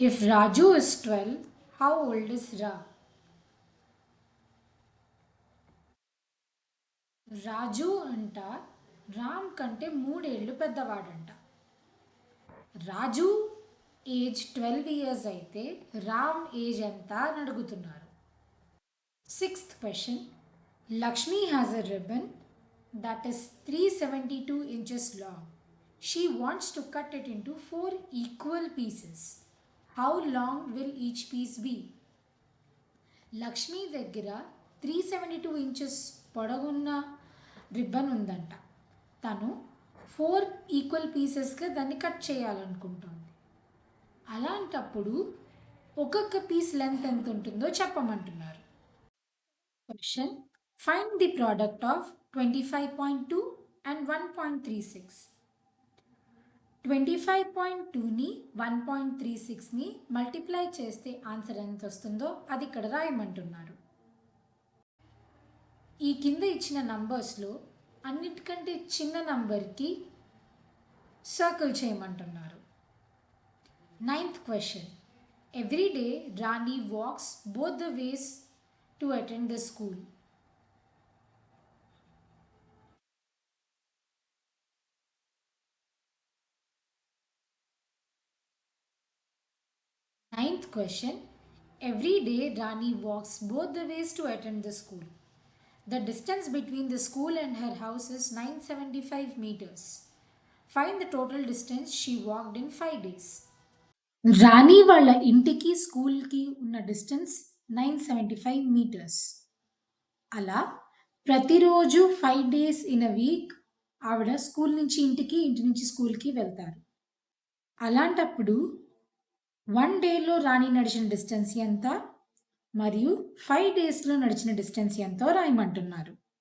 If Raju is 12, how old is Ra? రాజు అంట రామ్ కంటే 3 ఏళ్ళు పెద్దవాడంట. రాజు ఏజ్ 12 years అయితే రామ్ ఏజ్ ఎంత అని అడుగుతున్నారు. Sixth question. Lakshmi has a ribbon that is 372 inches long. She wants to cut it into 4 equal pieces. How long will each piece be? Lakshmi దగ్గర 372 inches పొడవున్న ribbon ఉందంట. తను 4 ఈక్వల్ పీసెస్గా దాన్ని కట్ చేయాలనుకుంటోంది. అలాంటప్పుడు ఒక్కొక్క పీస్ లెంత్ ఎంత ఉంటుందో చెప్పమంటున్నారు. Question. Find the product of 25.2 and 1.36. 25.2ని 1.36ని మల్టిప్లై చేస్తే ఆన్సర్ ఎంత వస్తుందో అది ఇక్కడ రాయమంటున్నారు. ఈ కింద ఇచ్చిన నంబర్స్లో అన్నిటికంటే చిన్న నంబర్కి సర్కిల్ చేయమంటున్నారు. Ninth question. Every day Rani walks both the ways to attend the school. Ninth question. Every day Rani walks both the ways to attend the school. The distance between the school and her house is 975 meters. Find the total distance she walked in 5 days. రాణి వాళ్ళ ఇంటికి స్కూల్కి ఉన్న distance 975 meters. అలా ప్రతిరోజు 5 days in a week ఆవిడ school నుంచి ఇంటికి, ఇంటి నుంచి స్కూల్కి వెళ్తారు. అలాంటప్పుడు 1 డేలో రాణి నడిచిన డిస్టెన్స్ ఎంత మరియు 5 daysలో నడిచిన డిస్టెన్స్ ఎంతో రాయమంటున్నారు.